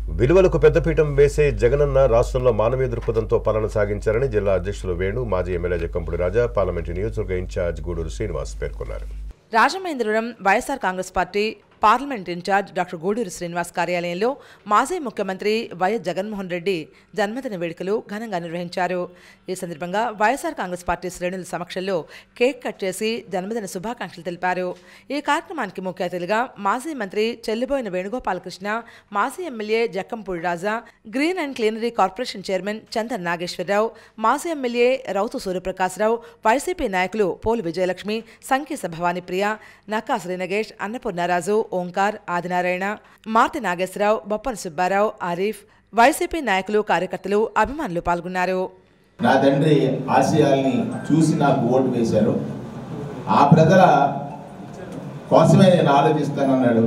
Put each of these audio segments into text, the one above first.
విలువలకు పెద్దపీఠం వేసే జగనన్న రాష్ట్రంలో మానవీయ దృక్పథంతో పాలన సాగించారని జిల్లా అధ్యక్షులు వేణు, మాజీ ఎమ్మెల్యే జక్కంపూడి రాజా, పార్లమెంటు నియోజకవర్గ ఇన్ఛార్జ్ గూడూరు శ్రీనివాస్ పేర్కొన్నారు. Rajamahendravaram YSR Congress Party parliament in charge doctor Guduru Srinivas కార్యాలయంలో మాజీ ముఖ్యమంత్రి వైఎస్ జగన్మోహన్ రెడ్డి జన్మదిన వేడుకలు ఘనంగా నిర్వహించారు. ఈ సందర్భంగా వైఎస్ఆర్ కాంగ్రెస్ పార్టీ శ్రేణుల సమక్షంలో కేక్ కట్ చేసి జన్మదిన శుభాకాంక్షలు తెలిపారు. ఈ కార్యక్రమానికి ముఖ్య అతిథిగా మాజీ మంత్రి చెల్లిబోయిన వేణుగోపాలకృష్ణ, మాజీ MLA Jakkampudi Raja, green and clean corporation chairman Chandan Nageswara Rao, మాజీ ఎమ్మెల్యే రౌతు సూర్యప్రకాశ్రావు, వైసీపీ నాయకులు పోలు విజయలక్ష్మి, సంకీస భవానీప్రియ, నక్కా శ్రీనగేష్, అన్నపూర్ణరాజు, ఓంకార్, ఆదినారాయణ, మార్తి నాగేశ్వరరావు, బొప్పన సుబ్బారావు, ఆరిఫ్, వైసీపీ నాయకులు, కార్యకర్తలు, అభిమానులు పాల్గొన్నారు. నా తండ్రి ఆశయాల్ని చూసి నాకు ఓటు వేశారు. ఆ ప్రజల కోసమే నేను ఆలోచిస్తానన్నాడు.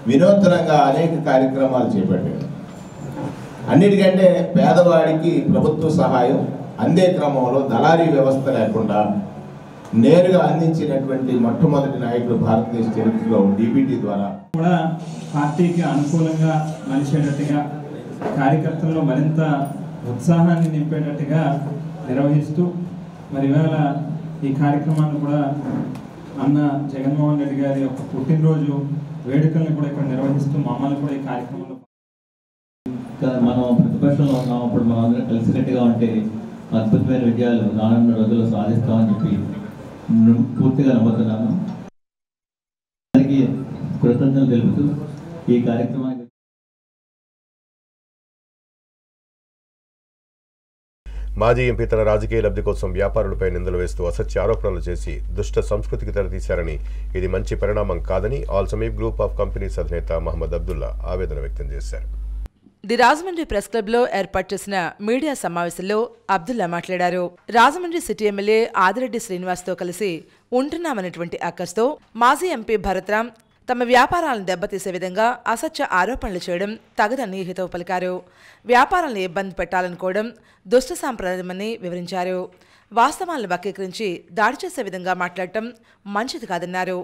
వినూత్నంగా అనేక కార్యక్రమాలు చేపట్టాడు. అన్నిటికంటే పేదవాడికి ప్రభుత్వ సహాయం అందే క్రమంలో దళారీ వ్యవస్థ లేకుండా నేరుగా అందించినటువంటి మొట్టమొదటి నాయకుడు భారతదేశ చరిత్రలో డీబీటీ ద్వారా కూడా పార్టీకి అనుకూలంగా మలిచేటట్టుగా కార్యకర్తల్లో మరింత ఉత్సాహాన్ని నింపేటట్టుగా నిర్వహిస్తూ మరి ఇవాళ ఈ కార్యక్రమాన్ని కూడా అన్న జగన్మోహన్ రెడ్డి గారి యొక్క పుట్టినరోజు వేడుకల్ని కూడా ఇక్కడ నిర్వహిస్తూ మమ్మల్ని కూడా ఈ కార్యక్రమంలో మనం ప్రతిపక్షంలో ఉన్నాం. అప్పుడు మనం అందరం కలిసికట్టుగా ఉంటే అద్భుతమైన విజయాలు రానున్న రోజుల్లో సాధిస్తామని చెప్పి పూర్తిగా నమ్ముతున్నాను. దానికి కృతజ్ఞతలు తెలుపుతూ ఈ కార్యక్రమానికి మాజీ ఎంపీ తన రాజకీయ లబ్ధి కోసం వ్యాపారులపై నిందలు వేస్తూ అసత్య ఆరోపణలు చేసి దుష్ట సంస్కృతికి తెరతీశారని, ఇది మంచి పరిణామం కాదని ఆల్ సమీప్ గ్రూప్ ఆఫ్ కంపెనీస్ అధినేత మహమ్మద్ అబ్దుల్లా ఆవేదన వ్యక్తం చేశారు. ది రాజమండ్రి ప్రెస్ క్లబ్ లో ఏర్పాటు చేసిన మీడియా సమావేశంలో అబ్దుల్లా మాట్లాడారు. రాజమండ్రి సిటీ ఎమ్మెల్యే ఆదిరెడ్డి శ్రీనివాస్ తో కలిసి ఉంటున్నామనేటువంటి అక్కస్తో మాజీ ఎంపీ భరత్రామ్ తమ వ్యాపారాలను దెబ్బతీసే విధంగా అసత్య ఆరోపణలు చేయడం తగదని హితవు పలికారు. వ్యాపారాలను ఇబ్బంది పెట్టాలనుకోవడం దుష్ట సాంప్రదాయమని వివరించారు. వాస్తవాలను వక్రీకరించి దాడి చేసే విధంగా మాట్లాడటం మంచిది కాదన్నారు.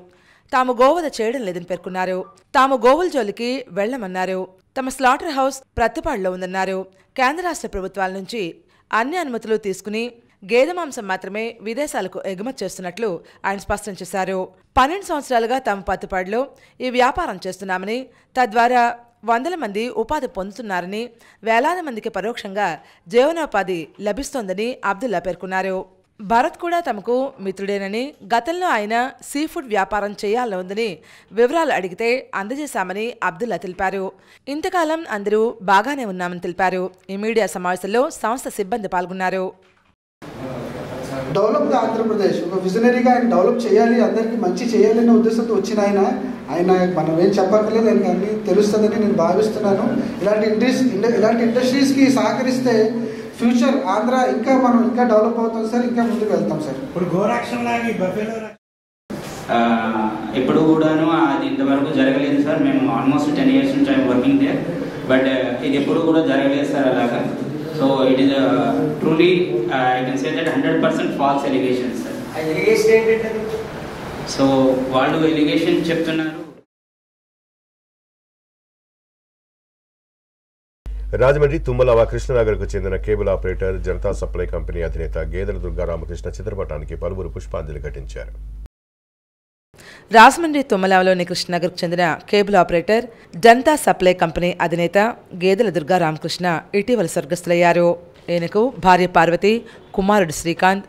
తాము గోవధ చేయడం లేదని పేర్కొన్నారు. తాము గోవుల జోలికి వెళ్లమన్నారు. తమ స్లాటర్ హౌస్ ప్రత్తిపాడులో ఉందన్నారు. కేంద్ర రాష్ట్ర ప్రభుత్వాల నుంచి అన్ని అనుమతులు తీసుకుని గేదె మాంసం మాత్రమే విదేశాలకు ఎగుమతి చేస్తున్నట్లు ఆయన స్పష్టం చేశారు. 12 సంవత్సరాలుగా తాము పత్తిపాడులో ఈ వ్యాపారం చేస్తున్నామని, తద్వారా వందల మంది ఉపాధి పొందుతున్నారని, వేలాది మందికి పరోక్షంగా జీవనోపాధి లభిస్తోందని అబ్దుల్లా పేర్కొన్నారు. భరత్ కూడా తమకు మిత్రుడేనని, గతంలో ఆయన సీ ఫుడ్ వ్యాపారం చేయాలని ఉందని వివరాలు అడిగితే అందజేశామని అబ్దుల్లా తెలిపారు. ఇంతకాలం అందరూ బాగానే ఉన్నామని తెలిపారు. ఈ మీడియా సమావేశంలో సంస్థ సిబ్బంది పాల్గొన్నారు. డెవలప్ ద ఆంధ్రప్రదేశ్ ఒక విజనరీగా ఆయన డెవలప్ చేయాలి, అందరికీ మంచి చేయాలనే ఉద్దేశంతో వచ్చిన ఆయన మనం ఏం చెప్పక్కర్లేదు, ఆయనకి అన్నీ తెలుస్తుందని నేను భావిస్తున్నాను. ఇలాంటి ఇండస్ట్రీస్కి సహకరిస్తే ఫ్యూచర్ ఆంధ్ర మనం ఇంకా డెవలప్ అవుతాం సార్, ఇంకా ముందుకు వెళ్తాం సార్. ఇప్పుడు గోరక్షణ ఎప్పుడు కూడాను అది ఇంతవరకు జరగలేదు సార్. మేము ఆల్మోస్ట్ 10 years నుంచి ఐఎమ్ వర్కింగ్ దే, బట్ ఇది ఎప్పుడు కూడా జరగలేదు సార్ అలాగా. So it is truly I can say that 100% false allegations sir. So వాళ్ళు ఎలిగేషన్ చెప్తున్నారు. రాజమండ్రి తుమ్మలవ కృష్ణనగర్కు చెందిన cable operator Janata supply company అధినేత గేదెల దుర్గా రామకృష్ణ చిత్రపటానికి పలువురు పుష్పాంజలి ఘటించారు. రాజమండ్రి తుమ్మలవలోని కృష్ణనగర్కు చెందిన cable operator Janata supply company అధినేత గేదెల దుర్గా రామకృష్ణ ఇటీవల స్వర్గస్థులయ్యారు. ఈయనకు భార్య పార్వతి, కుమారుడు శ్రీకాంత్,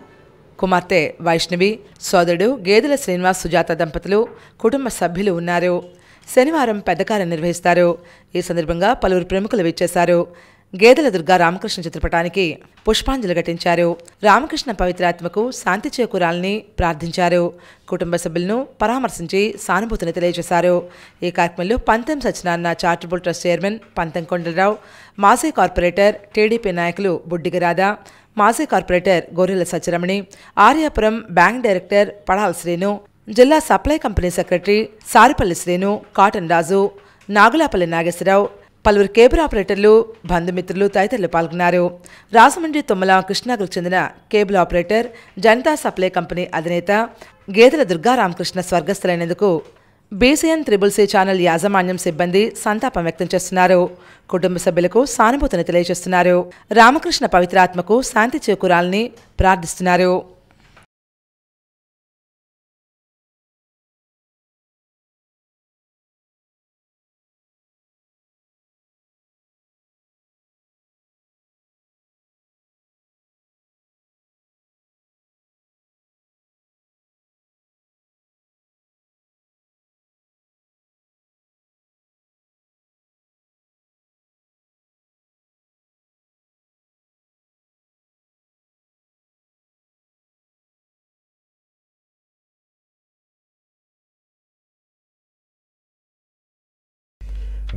కుమార్తె వైష్ణవి, సోదరుడు గేదెల శ్రీనివాస్ సుజాత దంపతులు, కుటుంబ సభ్యులు ఉన్నారు. శనివారం పెద్ద కార్యం నిర్వహిస్తారు. ఈ సందర్భంగా పలువురు ప్రముఖులు విచ్చేశారు. గేదెల దుర్గా రామకృష్ణ చిత్రపటానికి పుష్పాంజలి ఘటించారు. రామకృష్ణ పవిత్రాత్మకు శాంతి చేకూరాలని ప్రార్థించారు. కుటుంబ సభ్యులను పరామర్శించి సానుభూతిని తెలియజేశారు. ఈ కార్యక్రమంలో పంతం సత్యనారాయణ చారిటబుల్ ట్రస్ట్ చైర్మన్ పంతం కొండలరావు, మాజీ కార్పొరేటర్ టీడీపీ నాయకులు బుడ్డిగిరాధ, మాజీ corporator Gorrela Satyaramani, Aryapuram bank director Padala Srinu, జిల్లా supply company secretary Saripalli Srinu, Cotton Raju, Nagulapalli Nageswara Rao, పలువురు కేబుల్ ఆపరేటర్లు, బంధుమిత్రులు తదితరులు పాల్గొన్నారు. రాజమండ్రి తుమ్మల కృష్ణనగర్కు చెందిన cable operator Janata supply company అధినేత గేదెల దుర్గా రామకృష్ణ స్వర్గస్థులైనందుకు బీసీఎన్ త్రిబుల్-సి ఛానల్ యాజమాన్యం సిబ్బంది సంతాపం వ్యక్తం చేస్తున్నారు. కుటుంబ సభ్యులకు సానుభూతిని తెలియజేస్తున్నారు. రామకృష్ణ పవిత్రాత్మకు శాంతి చేకూరాలని ప్రార్థిస్తున్నారు.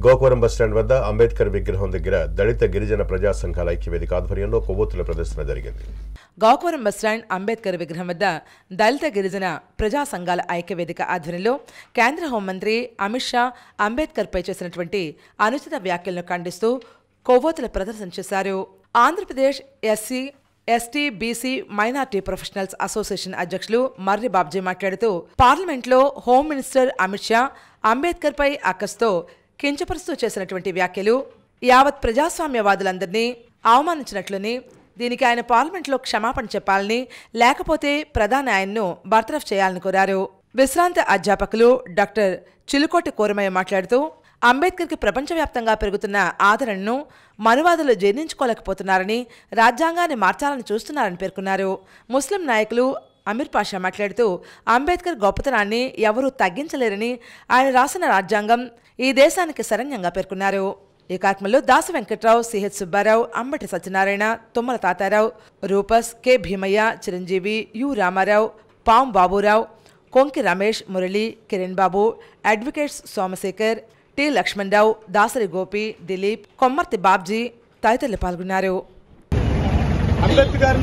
గోకవరం బస్టాండ్ వద్ద అంబేద్కర్ విగ్రహం దగ్గర దళిత గిరిజన ప్రజా సంఘాల ఐక్యవేదిక ఆధ్వర్యంలో కొవ్వొత్తుల ప్రదర్శన జరిగింది. గోకవరం బస్టాండ్ అంబేద్కర్ విగ్రహం వద్ద దళిత గిరిజన ప్రజా సంఘాల ఐక్యవేదిక ఆధ్వర్యంలో కేంద్ర హోంమంత్రి అమిత్ షా అంబేద్కర్పై చేసినటువంటి అనుచిత వ్యాఖ్యలను ఖండిస్తూ కొవ్వొత్తుల ప్రదర్శన చేశారు. Andhra Pradesh SC, ST, BC, minority professionals association అధ్యక్షులు మర్రి బాబ్జీ మాట్లాడుతూ పార్లమెంట్లో హోం మినిస్టర్ అమిత్ షా అంబేద్కర్పై అక్కస్తో కించపరుస్తూ చేసినటువంటి వ్యాఖ్యలు యావత్ ప్రజాస్వామ్యవాదులందరినీ అవమానించినట్లని, దీనికి ఆయన పార్లమెంట్లో క్షమాపణ చెప్పాలని, లేకపోతే ప్రధాని ఆయన్ను బర్తరఫ్ చేయాలని కోరారు. విశ్రాంత అధ్యాపకులు డాక్టర్ చిలుకోటి కోరమయ్య మాట్లాడుతూ అంబేద్కర్కి ప్రపంచవ్యాప్తంగా పెరుగుతున్న ఆదరణను మనువాదులు జీర్ణించుకోలేకపోతున్నారని, రాజ్యాంగాన్ని మార్చాలని చూస్తున్నారని పేర్కొన్నారు. ముస్లిం నాయకులు అమీర్ పాషా మాట్లాడుతూ అంబేద్కర్ గొప్పతనాన్ని ఎవరూ తగ్గించలేరని, ఆయన రాసిన రాజ్యాంగం ఈ దేశానికి శరణ్యంగా పేర్కొన్నారు. ఈ కార్యక్రమంలో Dasa Venkat Rao, CH Subba Rao, Ambati Satyanarayana, Tummala Tata Rao, Rufus, K Bhimayya, Chiranjeevi, U Rama Rao, పాం బాబురావు, కొంకి రమేష్, మురళి, కిరణ్ బాబు, అడ్వకేట్స్ సోమశేఖర్, టి లక్ష్మణరావు, దాసరి గోపి, దిలీప్, కొమ్మర్తి బాబ్జీ తదితరులు పాల్గొన్నారు. అంబేద్కర్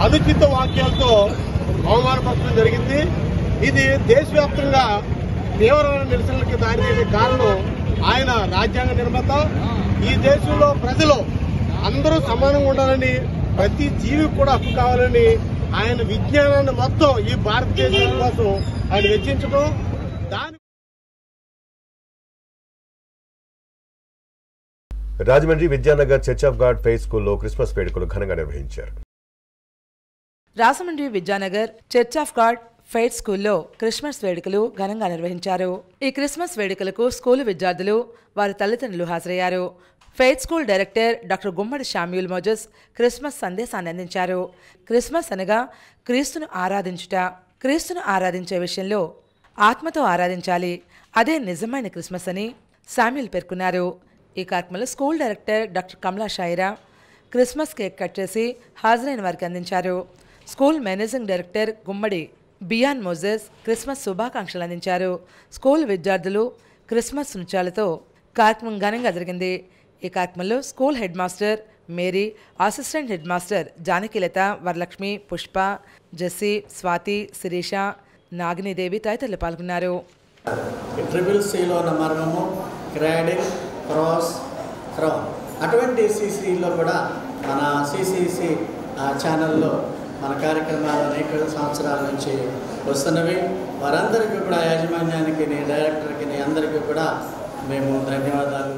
అనుచిత వాక్యాలతో అవమానపరచడం జరిగింది. ఇది దేశవ్యాప్తంగా తీవ్రమైన నిరసనలకు దారితీసే కారణం ఆయన రాజ్యాంగ నిర్మాత. ఈ దేశంలో ప్రజలు అందరూ సమానంగా ఉండాలని, ప్రతి జీవికి కూడా హక్కు కావాలని ఆయన విజ్ఞానాన్ని మొత్తం ఈ భారతదేశం కోసం ఆయన వెచ్చించడం. Rajahmundry Vidyanagar church of God faith స్కూల్లో క్రిస్మస్ వేడుకలు ఘనంగా నిర్వహించారు. Rajahmundry Vidyanagar church of God faith స్కూల్లో క్రిస్మస్ వేడుకలు ఘనంగా నిర్వహించారు. ఈ క్రిస్మస్ వేడుకలకు స్కూలు విద్యార్థులు, వారి తల్లిదండ్రులు హాజరయ్యారు. ఫెయిత్ స్కూల్ డైరెక్టర్ డాక్టర్ గుమ్మడి షామ్యూల్ మోజస్ క్రిస్మస్ సందేశాన్ని అందించారు. క్రిస్మస్ అనగా క్రీస్తును ఆరాధించుట. క్రీస్తును ఆరాధించే విషయంలో ఆత్మతో ఆరాధించాలి, అదే నిజమైన క్రిస్మస్ అని శామ్యూల్ పేర్కొన్నారు. ఈ కార్యక్రమంలో స్కూల్ డైరెక్టర్ డాక్టర్ కమలా షాయిరా క్రిస్మస్ కేక్ కట్ చేసి హాజరైన వారికి అందించారు. స్కూల్ మేనేజింగ్ డైరెక్టర్ గుమ్మడి బియాన్ మోజెస్ క్రిస్మస్ శుభాకాంక్షలు అందించారు. స్కూల్ విద్యార్థులు క్రిస్మస్ నృత్యాలతో కార్యక్రమం ఘనంగా జరిగింది. ఈ కార్యక్రమంలో school headmaster Mary, assistant headmaster Janakilatha, Varalakshmi, Pushpa, Jessie, Swathi, Sirisha, Naginidevi తదితరులు పాల్గొన్నారు. ట్రిపుల్ సిలో ఉన్న మర్మము, క్రాడింగ్, క్రాస్, క్రౌన్, అటువంటి సిసిలో కూడా మన సిసిసి ఛానల్లో మన కార్యక్రమాలు అనేక సంవత్సరాల నుంచి వస్తున్నవి. వారందరికీ కూడా యాజమాన్యానికి, డైరెక్టర్కి అందరికీ కూడా మేము ధన్యవాదాలు.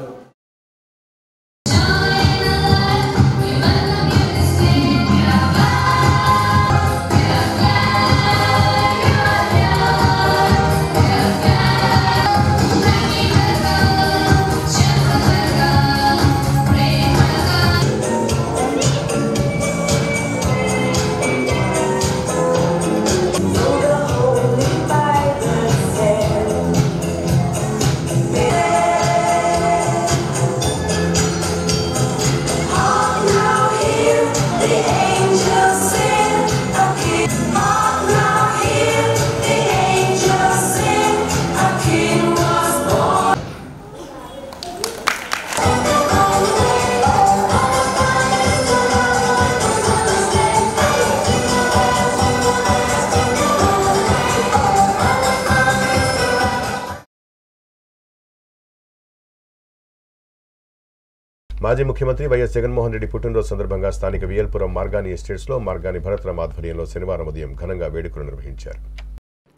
మాజీ ముఖ్యమంత్రి వైఎస్ జగన్మోహన్ రెడ్డి పుట్టినరోజు సందర్భంగా స్థానిక వియల్పురం మార్గాని ఎస్టేట్స్లో మార్గాని భరత్రామ్ ఆధ్వర్యంలో శనివారం ఉదయం ఘనంగా వేడుకలు నిర్వహించారు.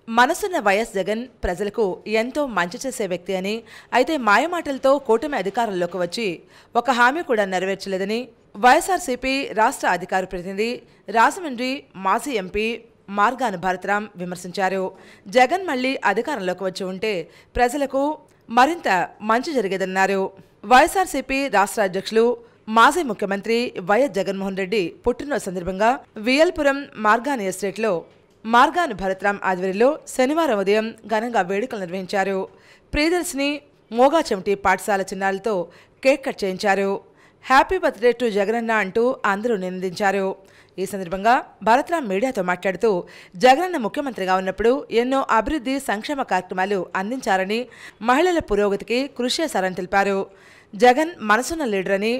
మనసున్న వైఎస్ జగన్ ప్రజలకు ఎంతో మంచి చేసే వ్యక్తి అని, అయితే మాయమాటలతో కూటమి అధికారంలోకి వచ్చి ఒక హామీ కూడా నెరవేర్చలేదని వైఎస్ఆర్సీపీ రాష్ట్ర అధికార ప్రతినిధి రాజమండ్రి మాజీ ఎంపీ మార్గాన భరతరాం విమర్శించారు. జగన్ మళ్లీ అధికారంలోకి వచ్చి ఉంటే ప్రజలకు మరింత మంచి జరిగేదన్నారు. వైఎస్ఆర్సీపీ రాష్ట్ర అధ్యక్షులు మాజీ ముఖ్యమంత్రి వైఎస్ జగన్మోహన్ రెడ్డి పుట్టినరోజు సందర్భంగా వియల్పురం మార్గాని ఎస్టేట్లో మార్గాను భరతరాం ఆధ్వర్యంలో శనివారం ఉదయం ఘనంగా వేడుకలు నిర్వహించారు. ప్రియదర్శిని మోగా చెమటి పాఠశాల చిన్నారులతో కేక్ కట్ చేయించారు. హ్యాపీ బర్త్డే టు జగనన్న అంటూ అందరూ నినదించారు. ఈ సందర్భంగా భరతరాం మీడియాతో మాట్లాడుతూ జగనన్న ముఖ్యమంత్రిగా ఉన్నప్పుడు ఎన్నో అభివృద్ధి సంక్షేమ కార్యక్రమాలు అందించారని, మహిళల పురోగతికి కృషి చేశారని తెలిపారు. జగన్ మనసున్న లీడర్ అని,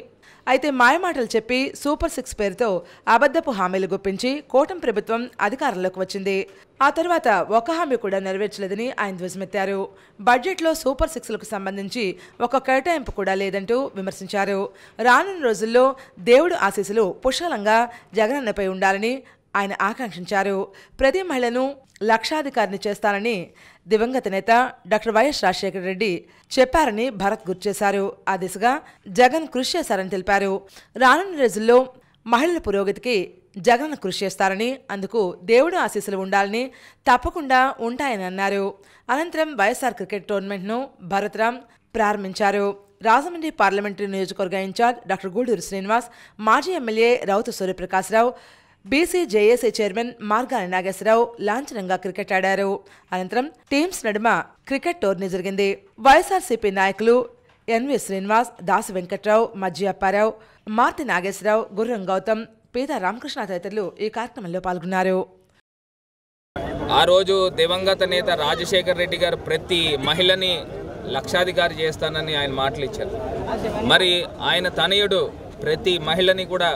అయితే మాయమాటలు చెప్పి సూపర్ 6 పేరుతో అబద్ధపు హామీలు గుప్పించి కూటమి ప్రభుత్వం అధికారంలోకి వచ్చింది. ఆ తర్వాత ఒక హామీ కూడా నెరవేర్చలేదని ఆయన ధ్వజమెత్తారు. బడ్జెట్లో సూపర్ 6లకు సంబంధించి ఒక కేటాయింపు కూడా లేదంటూ విమర్శించారు. రానున్న రోజుల్లో దేవుడు ఆశీస్సులు పుష్కలంగా జగనన్నపై ఉండాలని ఆయన ఆకాంక్షించారు. ప్రతి మహిళను లక్షాధికారిని చేస్తానని దివంగత నేత డాక్టర్ వైఎస్ రాజశేఖర రెడ్డి చెప్పారని భరత్ గుర్తు చేశారు. ఆ దిశగా జగన్ కృషి చేశారని తెలిపారు. రానున్న రోజుల్లో మహిళల పురోగతికి జగన్ కృషి చేస్తారని, అందుకు దేవుడు ఆశీస్సులు ఉండాలని, తప్పకుండా ఉంటాయని అన్నారు. అనంతరం వైఎస్ఆర్ క్రికెట్ టోర్నమెంట్ను భరతరాం ప్రారంభించారు. రాజమండ్రి పార్లమెంటరీ నియోజకవర్గ ఇన్ఛార్జ్ డాక్టర్ గూడూరు శ్రీనివాస్, మాజీ MLA Rowthu Suryaprakash Rao, BCJAC chairman Margani Nageswara Rao లాంఛనంగా క్రికెట్ ఆడారు. అనంతరం టీమ్స్ నడుమ క్రికెట్ టోర్నీ జరిగింది. వైఎస్ఆర్సీపీ నాయకులు ఎన్వి శ్రీనివాస్, దాసు వెంకట్రావు, మజ్జి అప్పారావు, మార్తి నాగేశ్వరరావు, గుర్రం గౌతమ్, పీతా రామకృష్ణ తదితరులు ఈ కార్యక్రమంలో పాల్గొన్నారు. ఆ రోజు దివంగత నేత రాజశేఖర్ రెడ్డి గారు ప్రతి మహిళని లక్షాధికారి చేస్తానని ఆయన మాటలు ఇచ్చారు. మరి ఆయన తనయుడు ప్రతి మహిళని కూడా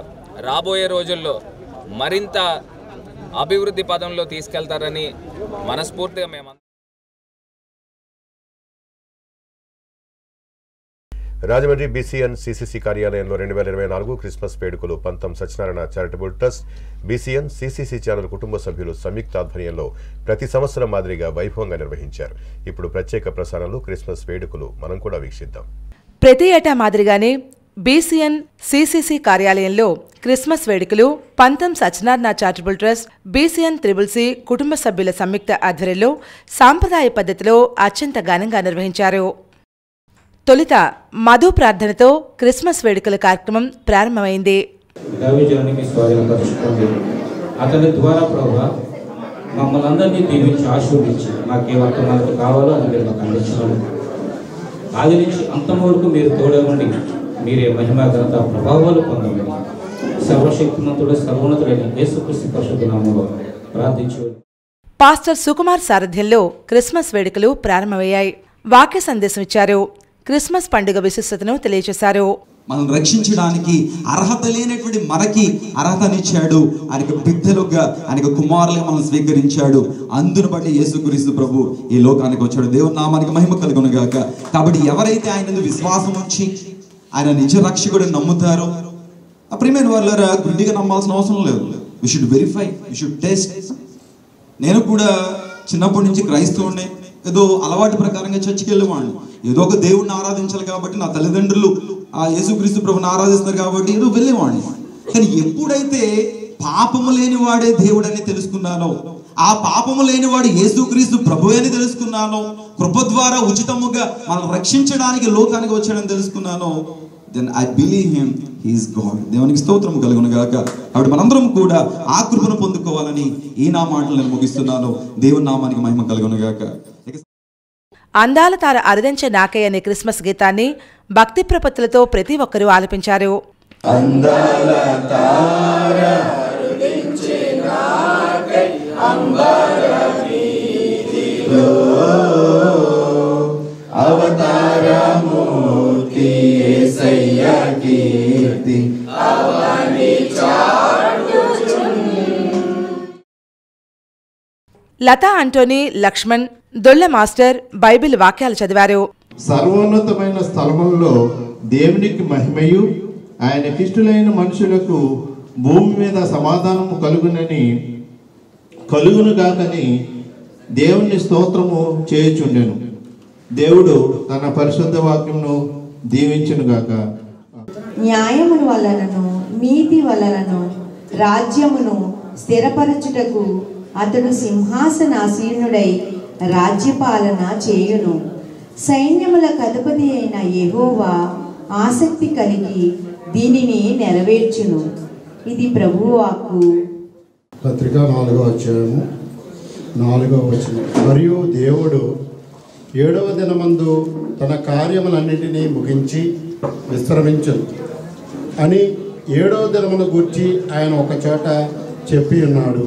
రాబోయే రోజుల్లో మరింత అభివృద్ధి పదంలో తీసుకెళ్తారని మనస్ఫూర్తిగా మేము రాజమండ్రి బీసీఎన్ సీసీసీ కార్యాలయంలో 2024 క్రిస్మస్ వేడుకలు పంతం Satyanarayana charitable trust, BCN CCC channel కుటుంబ సభ్యులు సంయుక్త ఆధ్వర్యంలో ప్రతి సంవత్సరం మాదిరిగా వైభవంగా నిర్వహించారు. ఇప్పుడు ప్రత్యేక ప్రసారంలో క్రిస్మస్ వేడుకలు మనం కూడా వీక్షిద్దాం. ప్రతి ఏటా మాదిరిగానే బీసీఎన్ సీసీసీ కార్యాలయంలో క్రిస్మస్ వేడుకలు పంతం Satyanarayana charitable trust, BCN triple-C కుటుంబ సభ్యుల సంయుక్త ఆధ్వర్యంలో సాంప్రదాయ పద్ధతిలో అత్యంత ఘనంగా నిర్వహించారు. తొలుత మధు ప్రార్థనతో క్రిస్మస్ వేడుకల కార్యక్రమం ప్రారంభమైంది. అతని ద్వారా ప్రభువా మమ్మల్ని అందరినీ దీవించి ఆశీర్వదించి మాకేమంత మనకు కావాలో అది మీరు మాకు అందించాలి. ఆది నుంచి అంతం వరకు మీరు తోడే ఉండి మీరే మహిమ ఘనత ప్రభావాలు పొందమని సర్వశక్తిమంతుడు సర్వోన్నతుడైన యేసుక్రీస్తు పరిశుద్ధ నామములో ప్రార్థించు. పాస్టర్ సుకుమార్ సారథ్యంలో క్రిస్మస్ వేడుకలు ప్రారంభమయ్యాయి. వాక్య సందేశం ఇచ్చారు. క్రిస్మస్ పండుగ విశిష్టతను తెలియజేశారు. మనం రక్షించడానికి అర్హత లేనటువంటి మనకి అర్హతనిచ్చాడు. ఆయనకు బిడ్డలుగా, ఆయనకు కుమారులుగా మనం స్వీకరించాడు. అందును బట్టి యేసుక్రీస్తు ప్రభు ఈ లోకానికి వచ్చాడు. దేవుని నామానికి మహిమ కలుగును గాక. కాబట్టి ఎవరైతే ఆయన విశ్వాసం ఉంచి ఆయన నిజ రక్షకుడిని నమ్ముతారో, ప్రియమైన వాళ్ళరా, గుడ్డిగా నమ్మాల్సిన అవసరం లేదు. We should verify, we should test. నేను కూడా చిన్నప్పటి నుంచి క్రైస్తవుడిని. ఏదో అలవాటు ప్రకారంగా చర్చికి వెళ్ళేవాడిని. ఏదో ఒక దేవుడిని ఆరాధించాలి కాబట్టి, నా తల్లిదండ్రులు ఆ యేసుక్రీస్తు ప్రభుని ఆరాధిస్తారు కాబట్టి ఏదో వెళ్ళేవాడిని. కానీ ఎప్పుడైతే పాపము లేని వాడే దేవుడు అని తెలుసుకున్నానో, ఆ పాపము లేని వాడు యేసుక్రీస్తు ప్రభు అని తెలుసుకున్నానో, కృప ద్వారా ఉచితముగా మనం రక్షించడానికి లోకానికి వచ్చాడని తెలుసుకున్నానో, then I believe him, he is God. దేవునికి స్తోత్రము కలుగును గాక. కాబట్టి మనందరం కూడా ఆ కృపను పొందుకోవాలని ఈ నా మాటలు నేను ముగిస్తున్నాను. దేవుని నామానికి మహిమ కలుగును గాక. అందాల తార అరుదించే నాకై అనే క్రిస్మస్ గీతాన్ని భక్తి ప్రపత్తులతో ప్రతి ఒక్కరూ ఆలపించారు. అందాల తార అరుదించే నాకై అంబర వీధిలో అవతారమూర్తి యేసయ్య కీర్తి అవని చాటుచున్. Latha Antony, Lakshman, Dolla master Bible వాక్యాలు చదివారు. సర్వోన్నతమైన స్థలములలో దేవునికి మహిమయు, ఆయనకిష్టులైన మనుషులకు భూమి మీద సమాధానము కలుగునుగాకని దేవుని స్తోత్రము చేయుచుండెను. దేవుడు తన పరిశుద్ధ వాక్యమును దీవించునుగాక. న్యాయమును వలనను నీతి వలనను రాజ్యమును స్థిరపరచుటకు అతడు సింహాసనాసీనుడై రాజ్యపాలన చేయును. సైన్యములకు అధిపతి అయిన యెహోవా ఆసక్తి కలిగి దీనిని నెరవేర్చును. ఇది ప్రభువు వాక్కు. పత్రిక 4వ అధ్యాయము 4వ వచనం. మరియు దేవుడు 7వ దినమందు తన కార్యములన్నిటినీ ముగించి విశ్రమించును అని 7వ దినమును గూర్చి ఆయన ఒక చోట చెప్పి ఉన్నాడు.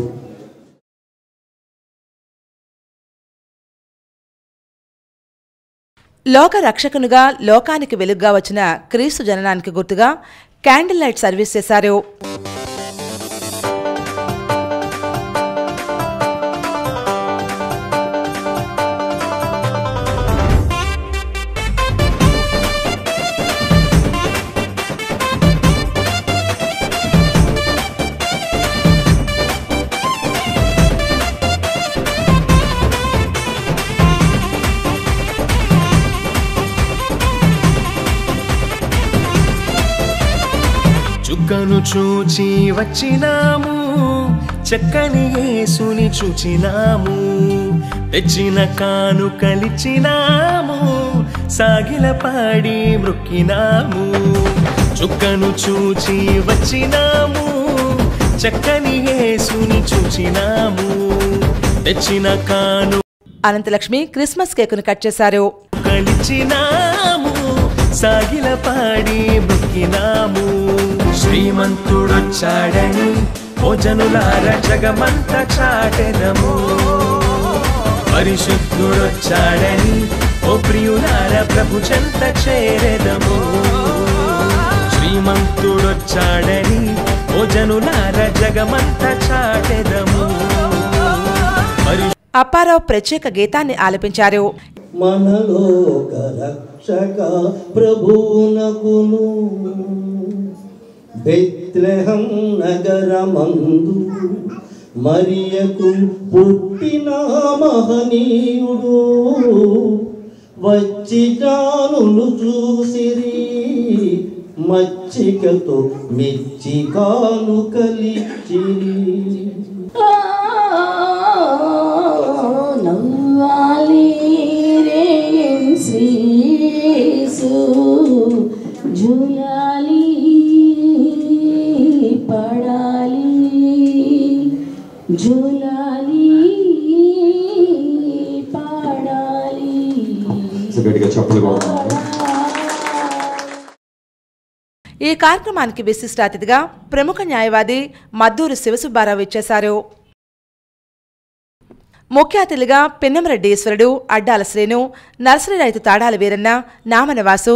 లోక రక్షకునిగా లోకానికి వెలుగుగా వచ్చిన క్రీస్తు జననానికి గుర్తుగా క్యాండిల్ లైట్ సర్వీస్ చేశారు. చుక్కను చూచి వచ్చినాము, చక్కని యేసుని చూచినాము, తెచ్చిన కానుకలిచ్చినాము, సాగిల పాడి మృక్కినాము. చుక్కను చూచి వచ్చినాము, చక్కని యేసుని చూచినాము, తెచ్చిన కాను అనంతలక్ష్మి క్రిస్మస్ కేకును కట్ చేశారు. కలిచినాము, సాగిల పాడి మృక్కినాము. శ్రీమంతుడొచ్చాడని ఓ జనులార జగమంత చాటెదము. పరిశుద్ధుడొచ్చాడని ఓ ప్రియులార ప్రభు చెంత చేరెదము. శ్రీమంతుడొచ్చాడని ఓ జనులార జగమంత చాటెదము. అప్పారావు ప్రత్యేక గీతాన్ని ఆలపించారు. మనలోక రక్షక ప్రభువునకును బెత్లెహం నగరమందు మరియకు పుట్టిన మహనీయుడు వచ్చి జానులు చూసిరి, మచ్చికతో మెచ్చి కానుకలిచ్చిరి. నవ్వాలి శ్రీసు జులాలి పడాలి జులాలి పడాలి. ఈ కార్యక్రమానికి విశిష్ట అతిథిగా ప్రముఖ న్యాయవాది మద్దూరు శివసుబ్బారావు ఇచ్చేశారు. ముఖ్య అతిథిగా పిన్నమరెడ్డి ఈశ్వరుడు, అడ్డాల శ్రీను, నర్సరీ రైతు Tadala Veeranna, Namanavasu,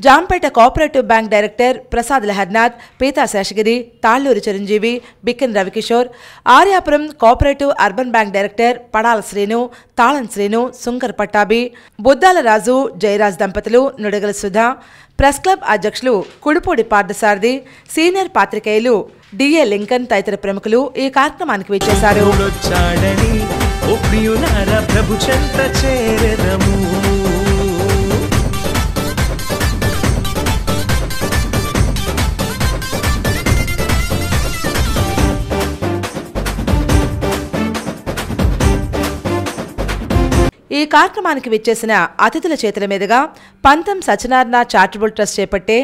Jampeta cooperative bank director Prasad Laharnath, Peetha Seshagiri, Talluri Chiranjeevi, Bikkin Ravikishore, Aryapuram cooperative urban bank director Padala Srinu, Talam Srinu, Sunkar Pattabhi, Buddala రాజు, జయరాజ్ దంపతులు, నుడగల సుధా, ప్రెస్ క్లబ్ అధ్యక్షులు కుడిపూడి పార్థసారథి, సీనియర్ పాత్రికేయులు డిఏ లింకన్ తదితర ప్రముఖులు ఈ కార్యక్రమానికి విచ్చేశారు. ఓ ప్రియులార ప్రభు చెంత చేరెదము. ఈ కార్యక్రమానికి విచ్చేసిన అతిథుల చేతుల మీదుగా పంతం సత్యనారాయణ చారిటబుల్ ట్రస్ట్ చేపట్టే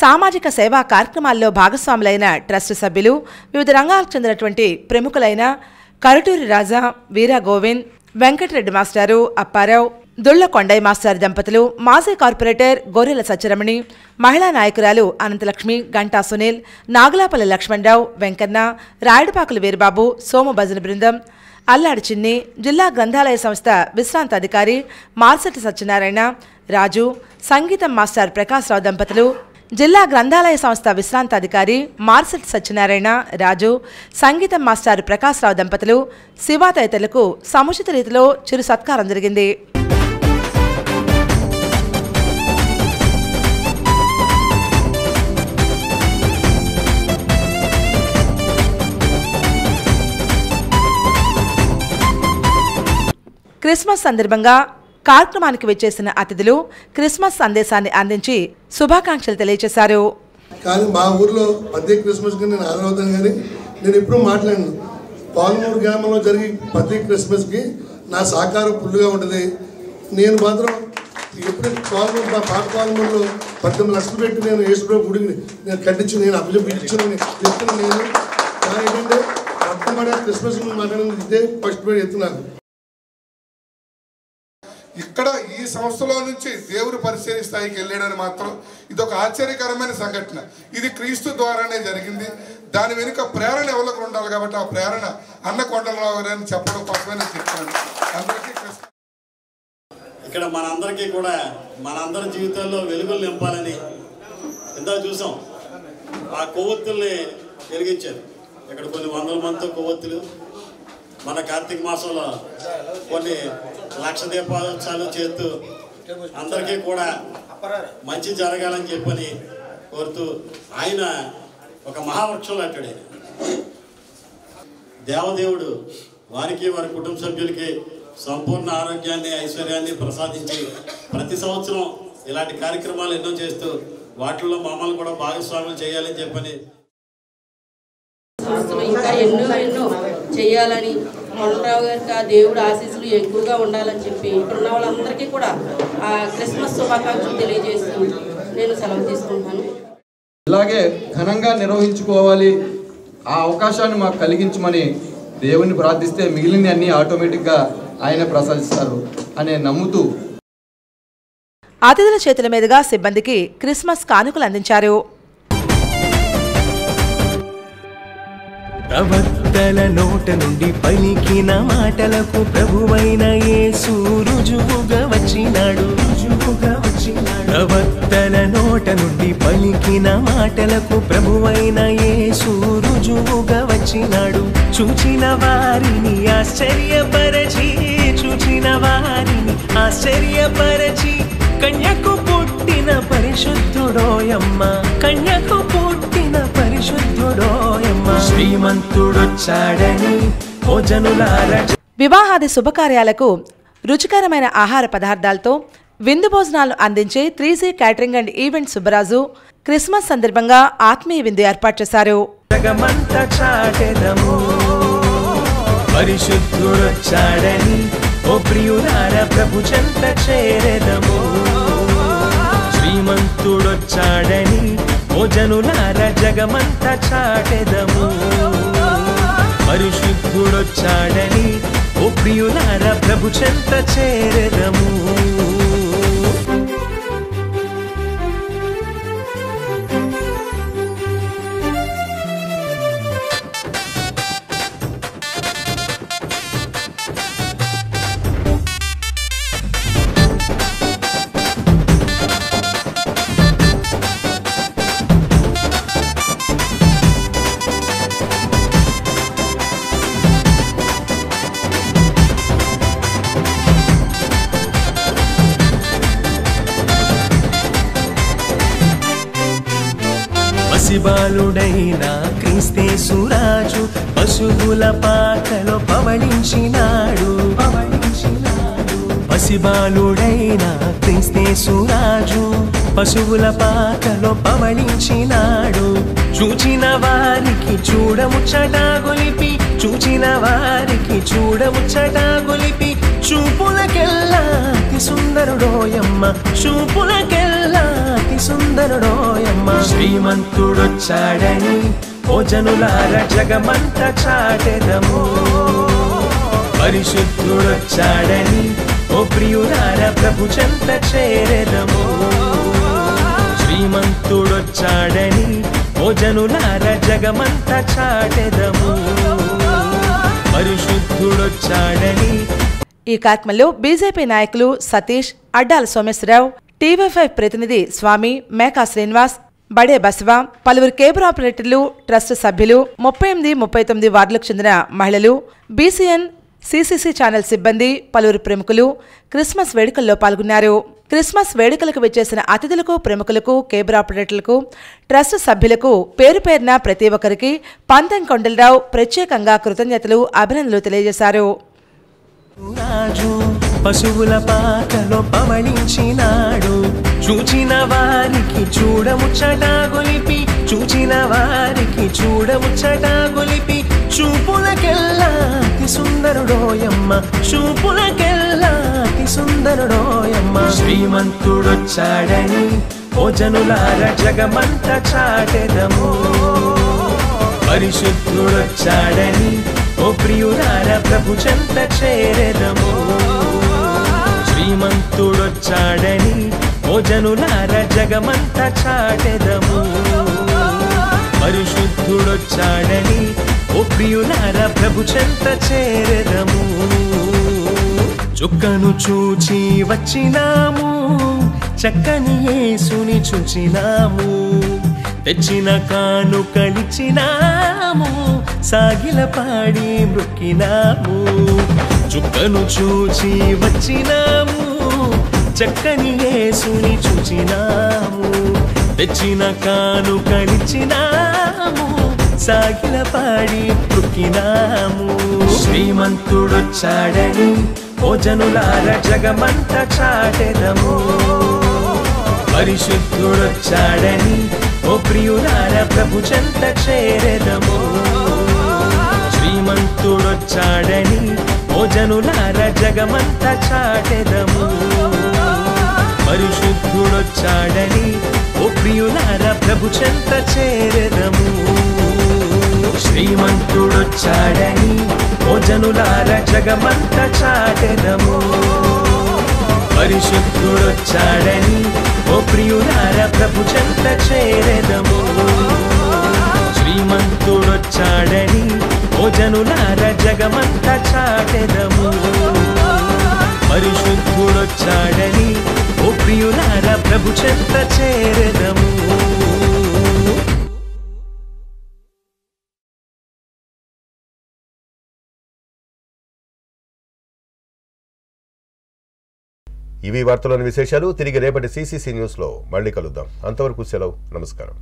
సామాజిక సేవా కార్యక్రమాల్లో భాగస్వాములైన ట్రస్ట్ సభ్యులు, వివిధ రంగాలకు చెందినటువంటి ప్రముఖులైన కరటూరి రాజా, వీరా గోవింద్, వెంకటరెడ్డి మాస్టారు, అప్పారావు, దుళ్ల కొండయ్య మాస్టర్ దంపతులు, మాజీ కార్పొరేటర్ గొర్రెల సత్యరమణి, మహిళా నాయకురాలు అనంతలక్ష్మి, గంటా సునీల్, నాగులాపల్లి లక్ష్మణరావు, వెంకన్న, రాయుడుపాకుల వీరబాబు, సోము భజన బృందం, అల్లాడి చిన్ని, జిల్లా గ్రంథాలయ సంస్థ విశ్రాంత అధికారి మార్సెట్టి సత్యనారాయణ, రాజు, సంగీతం మాస్టర్ ప్రకాశ్రావు దంపతులు, జిల్లా గ్రంథాలయ సంస్థ విశ్రాంత అధికారి మార్సెట్టి సత్యనారాయణ, రాజు, సంగీతం మాస్టర్ ప్రకాశ్రావు దంపతులు, శివ తదితరులకు సముచిత రీతిలో చిరు సత్కారం జరిగింది. క్రిస్మస్ సందర్భంగా కార్యక్రమానికి వచ్చేసిన అతిథులు క్రిస్మస్ సందేశాన్ని అందించి శుభాకాంక్షలు తెలియజేశారు. కానీ మా ఊర్లో ప్రతి క్రిస్మస్కి నేను హాజరవుతాను, కానీ నేను ఎప్పుడూ మాట్లాడను. పాలమూరు గ్రామంలో జరిగే ప్రతి క్రిస్మస్కి నా సహకారం ఫుల్గా ఉంటుంది. నేను మాత్రం ఎప్పుడు పాలమూరు మా పాత పాలమూరులో 18 లక్షలు పెట్టి నేను యేసుప్రభు గుడిని నేను కట్టించి నేను అభిజపించాను నేను. కానీ ఏంటంటే మొట్టమొదటి క్రిస్మస్ మాట్లాడిన ఇదే ఫస్ట్ పేరు ఎత్తున్నాను. ఇక్కడ ఈ సంస్థలో నుంచి దేవుడు పరిచయ స్థాయికి వెళ్ళాడని మాత్రం ఇదొక ఆశ్చర్యకరమైన సంఘటన. ఇది క్రీస్తు ద్వారానే జరిగింది. దాని వెనుక ప్రేరణ ఎవరికి ఉండాలి కాబట్టి ఆ ప్రేరణ అన్న కొండలరావు గారని చెప్పడం కోసమే నేను చెప్తాను. అందరికీ ఇక్కడ మనందరికీ కూడా మనందరి జీవితాల్లో వెలుగులు నింపాలని ఎంతో చూసాం. ఆ కొవ్వొత్తుల్ని వెలిగించారు. ఇక్కడ కొన్ని వందల మందితో కొవ్వొత్తులు. మన కార్తీక మాసంలో కొన్ని లక్ష దీపోత్సవాలు చేస్తూ అందరికీ కూడా మంచి జరగాలని చెప్పని కోరుతూ ఆయన ఒక మహావృక్షం లాంటాడు. దేవదేవుడు వారికి వారి కుటుంబ సభ్యులకి సంపూర్ణ ఆరోగ్యాన్ని ఐశ్వర్యాన్ని ప్రసాదించి ప్రతి సంవత్సరం ఇలాంటి కార్యక్రమాలు ఎన్నో చేస్తూ వాటిల్లో మమ్మల్ని కూడా భాగస్వాములు చేయాలని చెప్పని ఇంకా ఎన్నో చేయాలని కొండరావు గారికి ఆ దేవుడు ఆశీస్సులు ఎక్కువగా ఉండాలని చెప్పి ఇక్కడ ఉన్న వాళ్ళందరికీ కూడా ఆ క్రిస్మస్ శుభాకాంక్షలు తెలియజేస్తూ నేను సెలవు తీసుకుంటాను. ఇలాగే ఘనంగా నిర్వహించుకోవాలి, ఆ అవకాశాన్ని మాకు కలిగించమని దేవుని ప్రార్థిస్తే మిగిలిన అన్ని ఆటోమేటిక్గా ఆయన ప్రసాదిస్తారు అనే నమ్ముతూ అతిథుల చేతుల మీదుగా సిబ్బందికి క్రిస్మస్ కానుకలు అందించారు. ప్రవక్తల నోట నుండి పలికిన మాటలకు ప్రభువైన యేసు రుజువుగా వచ్చినాడు. ప్రవక్తల నోట నుండి పలికిన మాటలకు ప్రభువైన యేసు రుజువుగా వచ్చినాడు. చూచిన వారిని ఆశ్చర్యపరచి కన్యకు పుట్టిన పరిశుద్ధుడోయమ్మ, కన్యకు పుట్టిన పరిశుద్ధుడోయమ్మ, శ్రీమంతుడొచ్చాడని ఓ జనులారా. వివాహాది శుభకార్యాలకు రుచికరమైన ఆహార పదార్థాలతో విందు భోజనాలు అందించే 3C catering and event Subbaraju Christmas సందర్భంగా ఆత్మీయ విందు ఏర్పాటు చేశారు. జగమంతా చాటెదము పరిశుద్ధుడొచ్చాడని ఓ ప్రియులారా ప్రభు చెంత చేరెదము. శ్రీమంతుడొచ్చాడని ఓ జనులారా జగమంతా చాటెదము. పరిశుద్ధుడొచ్చాడని ఓ ప్రియులారా ప్రభు చెంత చేరెదము. పసిబాలుడైన క్రీస్తేసురాజు పశువుల పాకలో పవళించినాడు. పసిబాలుడైన క్రీస్తేసురాజు పశువుల పాకలో పవళించినాడు. చూచిన వారికి చూడముచ్చట గొలిపి, చూచిన వారికి చూడముచ్చట గొలిపి, చూపులకెల్లా అతి సుందరుడోయమ్మ, చూపులకెల్లా అతి సుందరుడోయమ్మ. శ్రీమంతుడొచ్చాడని ఓ జనులారా జగమంతా చాటెదము. పరిశుద్ధుడొచ్చాడని ఓ ప్రియులారా ప్రభు చెంత చేరెదము. శ్రీమంతుడొచ్చాడని ఓ జనులారా జగమంతా చాటెదము. పరిశుద్ధుడొచ్చాడని. ఈ కార్యక్రమంలో బీజేపీ నాయకులు సతీష్, అడ్డాల సోమేశ్వరరావు, TV5 ప్రతినిధి స్వామి, మేకా శ్రీనివాస్, బడే బసవ, పలువురు కేబుల్ ఆపరేటర్లు, ట్రస్ట్ సభ్యులు, 38, 39 వార్డులకు చెందిన మహిళలు, BCN, CCC ఛానల్ సిబ్బంది, పలువురు ప్రముఖులు క్రిస్మస్ వేడుకల్లో పాల్గొన్నారు. క్రిస్మస్ వేడుకలకు వచ్చేసిన అతిథులకు, ప్రముఖులకు, కేబుల్ ఆపరేటర్లకు, ట్రస్ట్ సభ్యులకు పేరు పేరున ప్రతి ఒక్కరికి పంతం కొండలరావు ప్రత్యేకంగా కృతజ్ఞతలు, అభినందనలు తెలియజేశారు. పశువుల పాకలో పవళించినాడు. చూచిన వారికి చూడముచ్చట గొలిపి, చూచిన వారికి చూడముచ్చట గొలిపి, చూపులకెల్లా అతి సుందరుడోయమ్మ, చూపులకెల్లా అతి సుందరుడోయమ్మ. శ్రీమంతుడొచ్చాడని ఓ జనులార జగమంత చాటెదము, పరిశుద్ధుడొచ్చాడని ఓ ప్రియులార ప్రభు చెంత చేరెదము. శ్రీమంతుడొచ్చాడని ఓ జనులార జగమంత చాటెదము, పరిశుద్ధుడొచ్చాడని ఓ ప్రియులార ప్రభు చెంత చేరెదము. చుక్కను చూచి వచ్చినాము, చక్కని యేసుని చూచినాము, తెచ్చిన కానుకలిచ్చినాము, సాగిల పాడి మృక్కినాము. చుక్కను చూచి వచ్చినాము, చక్కని యేసుని చూచినాము, తెచ్చిన కానుకలిచ్చినాము, సాగిల పాడి మృక్కినాము. శ్రీమంతుడొచ్చాడని ఓ జనులార జగమంత చాటెదము, పరిశుద్ధుడొచ్చాడని ఓ ప్రియులార ప్రభు చెంత చేరెదము. శ్రీమంతుడొచ్చాడని ఓ జనులార జగమంత చాటెదము, పరిశుద్ధుడొచ్చాడని ఓ ప్రియులార ప్రభు చెంత చేరెదము. శ్రీమంతుడొచ్చాడని ఓ జనులార జగమంత చాటెదము, పరిశుద్ధుడొచ్చాడని ఓ ప్రియులార ప్రభు చెంత చేరెదము. శ్రీమంతుడొచ్చాడని ఓ జనులార జగమంత చాటెదము, పరిశుద్ధుడొచ్చాడని ఓ ప్రియులార ప్రభు చెంత చేరెదము. ఇవి వార్తలోని విశేషాలు. తిరిగి రేపటి CCC న్యూస్లో మళ్ళీ కలుద్దాం. అంతవరకు సెలవు. నమస్కారం.